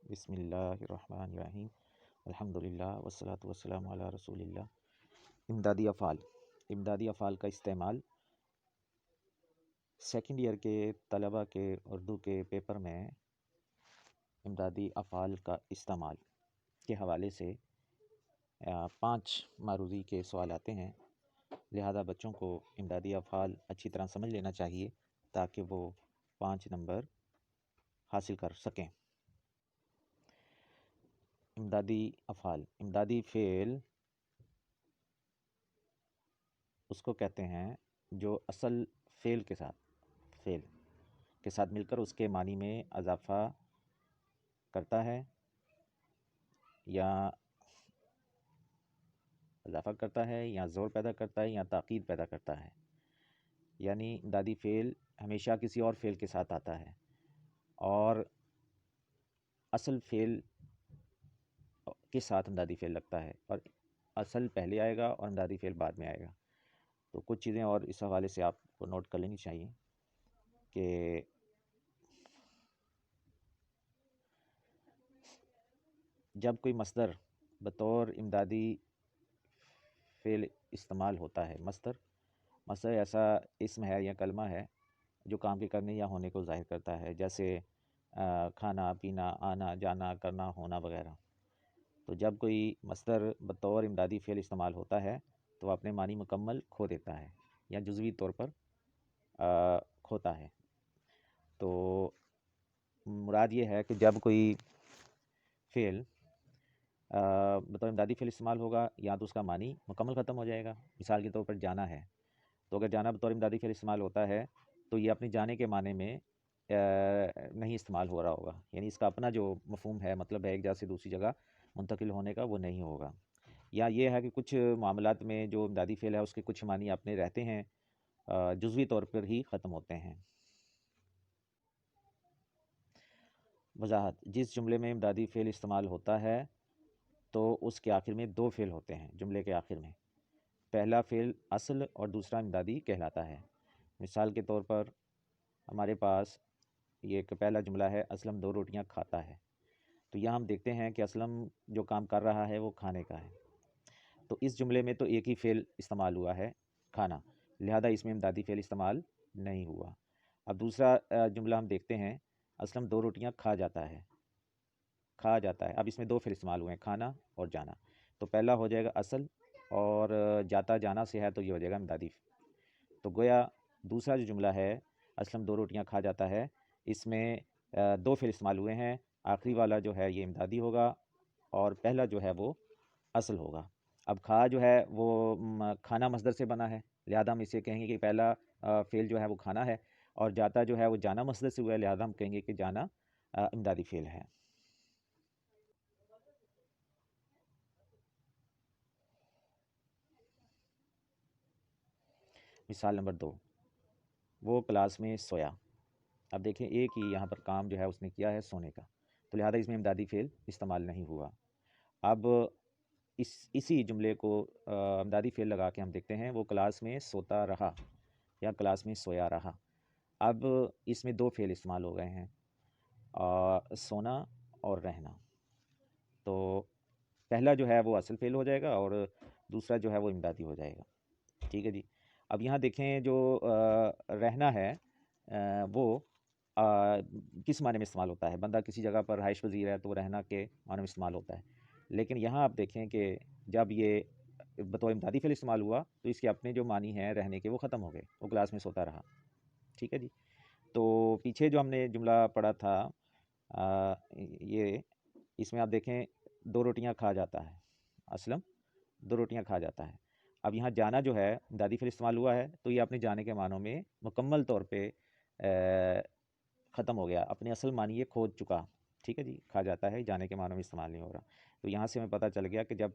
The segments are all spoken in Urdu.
بسم اللہ الرحمن الرحیم الحمدللہ والصلاۃ والسلام علی رسول اللہ۔ امدادی افعال کا استعمال سیکنڈ ایئر کے طلبہ کے اردو کے پیپر میں امدادی افعال کا استعمال کے حوالے سے 5 معروضی کے سوال آتے ہیں، لہذا بچوں کو امدادی افعال اچھی طرح سمجھ لینا چاہیے تاکہ وہ 5 نمبر حاصل کر سکیں۔ امدادی افعال، امدادی فعل اس کو کہتے ہیں جو اصل فعل کے ساتھ مل کر اس کے معنی میں اضافہ کرتا ہے یا زور پیدا کرتا ہے یا تاکید پیدا کرتا ہے۔ یعنی امدادی فعل ہمیشہ کسی اور فعل کے ساتھ آتا ہے اور اصل فعل کے ساتھ امدادی فعل لگتا ہے، اور اصل پہلے آئے گا اور امدادی فعل بعد میں آئے گا۔ تو کچھ چیزیں اور اس حوالے سے آپ کو نوٹ کر لینی چاہیے کہ جب کوئی مصدر بطور امدادی فعل استعمال ہوتا ہے، مصدر ایسا اسم ہے یا کلمہ ہے جو کام کے کرنے یا ہونے کو ظاہر کرتا ہے، جیسے کھانا، پینا، آنا، جانا، کرنا، ہونا وغیرہ۔ تو جب کوئی مصدر بطور امدادی فعل استعمال ہوتا ہے تو وہ اپنے معنی مکمل کھو دیتا ہے یا جزوی طور پر کھوتا ہے۔ تو مراد یہ ہے کہ جب کوئی فعل بطور امدادی فعل استعمال ہوگا یا تو اس کا معنی مکمل ختم ہو جائے گا۔ مثال کے طور پر جانا ہے، تو اگر جانا بطور امدادی فعل استعمال ہوتا ہے تو یہ اپنے جانے کے معنی میں نہیں استعمال ہو رہا ہوگا، یعنی اس کا اپنا جو مفہوم ہے، مطلب ہے ایک جگہ سے دوسری جگہ منتقل ہونے کا، وہ نہیں ہوگا۔ یا یہ ہے کہ کچھ معاملات میں جو امدادی فعل ہے اس کے کچھ معنی اپنے رہتے ہیں، جزوی طور پر ہی ختم ہوتے ہیں۔ وضاحت: جس جملے میں امدادی فعل استعمال ہوتا ہے تو اس کے آخر میں 2 فعل ہوتے ہیں۔ جملے کے آخر میں پہلا فعل اصل اور دوسرا امدادی کہلاتا ہے۔ مثال کے طور پر ہمارے پاس یہ ایک پہلا جملہ ہے، اسلم 2 روٹیاں کھاتا ہے۔ تو یہاں ہم دیکھتے ہیں کہ اسلم جو کام کر رہا ہے وہ کھانے کا ہے، تو اس جملے میں تو ایک ہی فعل استعمال ہوا ہے، کھانا، لہذا اس میں امدادی فعل استعمال نہیں ہوا۔ اب دوسرا جملہ ہم دیکھتے ہیں، اسلم 2 روٹیاں کھا جاتا ہے۔ اب اس میں 2 فعل استعمال ہوئے ہیں، کھانا اور جانا۔ تو پہلا ہو جائے گا اصل، اور جاتا جانا سے ہے تو یہ ہو جائے گا امدادی۔ تو گویا دوسرا جو جملہ ہے، اسلم 2 روٹیاں کھا جاتا ہے، اس میں 2 فعل استعمال ہوئے ہیں، آخری والا جو ہے یہ امدادی ہوگا اور پہلا جو ہے وہ اصل ہوگا۔ اب کھا جو ہے وہ کھانا مصدر سے بنا ہے، لہذا ہم اسے کہیں گے کہ پہلا فعل جو ہے وہ کھانا ہے، اور جاتا جو ہے وہ جانا مصدر سے ہوا ہے، لہذا ہم کہیں گے کہ جانا امدادی فعل ہے۔ مثال نمبر 2، وہ کلاس میں سویا۔ اب دیکھیں ایک ہی یہاں پر کام جو ہے اس نے کیا ہے سونے کا، تو لہذا اس میں امدادی فعل استعمال نہیں ہوا۔ اب اسی جملے کو امدادی فعل لگا کے ہم دیکھتے ہیں، وہ کلاس میں سوتا رہا یا کلاس میں سویا رہا۔ اب اس میں 2 فعل استعمال ہو گئے ہیں، سونا اور رہنا۔ تو پہلا جو ہے وہ اصل فعل ہو جائے گا اور دوسرا جو ہے وہ امدادی ہو جائے گا۔ ٹھیک ہے جی۔ اب یہاں دیکھیں جو رہنا ہے وہ کس معنی میں استعمال ہوتا ہے؟ بندہ کسی جگہ پر رہائش پذیر ہے تو وہ رہنا کے معنی میں استعمال ہوتا ہے، لیکن یہاں آپ دیکھیں کہ جب یہ بطور امدادی فعل استعمال ہوا تو اس کے اپنے جو معنی ہیں رہنے کے وہ ختم ہو گئے، وہ کلاس میں سوتا رہا۔ ٹھیک ہے جی۔ تو پیچھے جو ہم نے جملہ پڑھا تھا یہ، اس میں آپ دیکھیں 2 روٹیاں کھا جاتا ہے، اسلم 2 روٹیاں کھا جاتا ہے۔ اب یہاں جانا جو ہے امدادی فعل استعمال ہوا ہے تو یہ اپنے جانے کے معنوں میں مکمل طور پہ ختم ہو گیا، اپنے اصل معنی یہ کھو چکا۔ ٹھیک ہے جی، کھا جاتا ہے جانے کے معنوں میں استعمال نہیں ہو رہا۔ تو یہاں سے ہمیں پتہ چل گیا کہ جب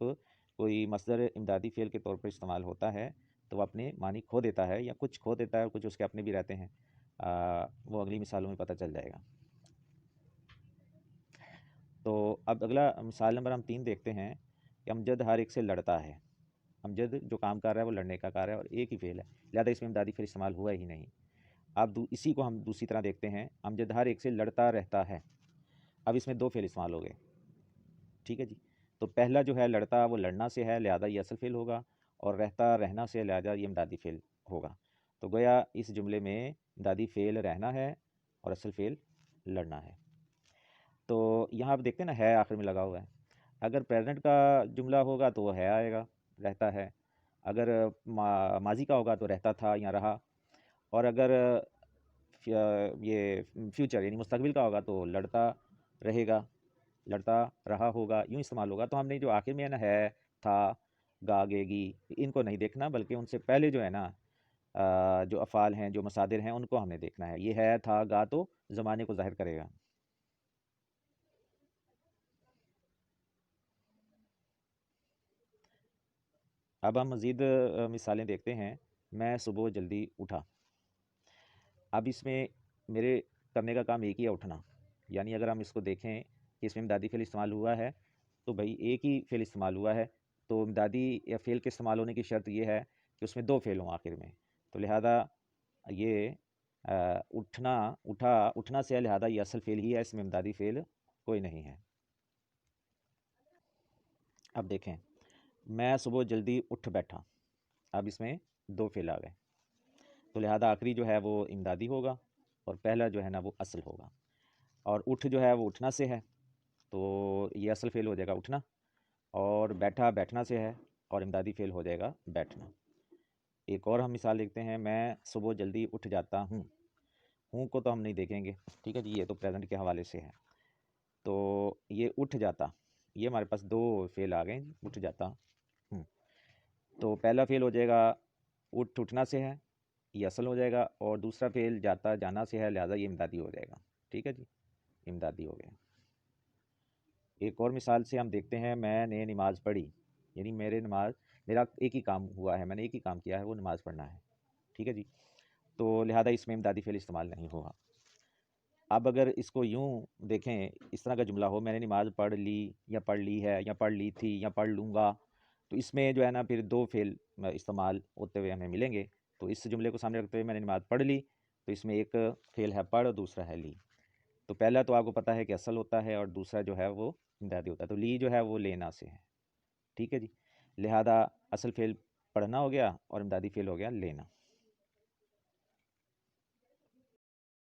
کوئی مصدر امدادی فعل کے طور پر استعمال ہوتا ہے تو وہ اپنے معنی کھو دیتا ہے، یا کچھ کھو دیتا ہے اور کچھ اس کے اپنے بھی رہتے ہیں، وہ اگلی مثالوں میں پتہ چل جائے گا۔ تو اب اگلا مثال نمبر ہم 3 دیکھتے ہیں کہ امجد ہر ایک سے لڑتا ہے۔ امجد جو کام کر رہا ہے وہ لڑنے کا کار ہے اور ایک ہی فعل ہے، لہذا اس میں امدادی فعل استعمال ہوا ہی نہیں۔ اب اسی کو ہم دوسری طرح دیکھتے ہیں، امجد ہر ایک سے لڑتا رہتا ہے۔ اب اس میں دو فعل استعمال ہو گئے، ٹھیک ہے جی۔ تو پہلا جو ہے لڑتا وہ لڑنا سے ہے، لہذا یہ اصل فعل ہوگا، اور رہتا رہنا سے، لہذا یہ امدادی فعل ہوگا۔ تو گویا اس جملے میں امدادی فعل رہنا ہے اور اصل فعل لڑنا ہے۔ تو یہاں آپ دیکھتے ہیں نا ہے آخر میں لگا ہوا ہے، اگر پریزنٹ کا جملہ ہوگا تو وہ ہے آئے گا، رہتا ہے، اگر ماضی کا ہوگا تو رہتا تھا یا رہا، اور اگر یہ فیوچر یعنی مستقبل کا ہوگا تو لڑتا رہے گا، لڑتا رہا ہوگا، یوں استعمال ہوگا۔ تو ہم نے جو آخر میں ہے نا ہے، تھا، گا، گے گی، ان کو نہیں دیکھنا، بلکہ ان سے پہلے جو ہے نا جو افعال ہیں، جو مصادر ہیں، ان کو ہم نے دیکھنا ہے۔ یہ ہے، تھا، گا تو زمانے کو ظاہر کرے گا۔ اب ہم مزید مثالیں دیکھتے ہیں۔ میں صبح جلدی اٹھا۔ اب اس میں میرے کرنے کا کام ایک ہی ہے، اٹھنا، یعنی اگر ہم اس کو دیکھیں کہ اس میں امدادی فعل استعمال ہوا ہے تو بھائی ایک ہی فعل استعمال ہوا ہے، تو امدادی یا فعل کے استعمال ہونے کی شرط یہ ہے کہ اس میں دو فعل ہوں آخر میں، تو لہذا یہ اٹھنا، اٹھنا سے ہے، لہذا یہ اصل فعل ہی ہے، اس میں امدادی فعل کوئی نہیں ہے۔ اب دیکھیں، میں صبح جلدی اٹھ بیٹھا، اب اس میں دو فعل آ گئے، تو لہذا آخری جو ہے وہ امدادی ہوگا اور پہلا جو ہے نا وہ اصل ہوگا، اور اٹھ جو ہے وہ اٹھنا سے ہے، تو یہ اصل فعل ہو جائے گا اٹھنا، اور بیٹھا بیٹھنا سے ہے، اور امدادی فعل ہو جائے گا بیٹھنا۔ ایک اور ہم مثال دیکھتے ہیں، میں صبح جلدی اٹھ جاتا ہوں۔ ہوں کو تو ہم نہیں دیکھیں گے، ٹھیک ہے جی، یہ تو پریزنٹ کے حوالے سے ہے۔ تو یہ اٹھ جاتا، یہ ہمارے پاس دو فعل آ گئے، اٹھ جاتا ہوں۔ تو پہلا فعل ہو جائے گا اٹھنا سے ہے، یہ اصل ہو جائے گا، اور دوسرا فعل جاتا جانا سے ہے، لہٰذا یہ امدادی ہو جائے گا، ٹھیک ہے جی، امدادی ہو گیا۔ ایک اور مثال سے ہم دیکھتے ہیں، میں نے نماز پڑھی، یعنی میرا ایک ہی کام ہوا ہے، میں نے ایک ہی کام کیا ہے، وہ نماز پڑھنا ہے، ٹھیک ہے جی، تو لہذا اس میں امدادی فعل استعمال نہیں ہوگا۔ اب اگر اس کو یوں دیکھیں، اس طرح کا جملہ ہو، میں نے نماز پڑھ لی، یا پڑھ لی ہے، یا پڑھ لی تھی، یا پڑھ لوں گا، تو اس میں جو ہے نا پھر دو فعل استعمال ہوتے ہوئے ہمیں ملیں گے۔ تو اس جملے کو سامنے رکھتے ہوئے میں نے نماز پڑھ لی، تو اس میں ایک فعل ہے پڑھ، دوسرا ہے لی۔ تو پہلا تو آپ کو پتہ ہے کہ اصل ہوتا ہے، اور دوسرا جو ہے وہ امدادی ہوتا ہے، تو لی جو ہے وہ لینا سے ہے، ٹھیک ہے جی، لہذا اصل فعل پڑھنا ہو گیا اور امدادی فعل ہو گیا لینا۔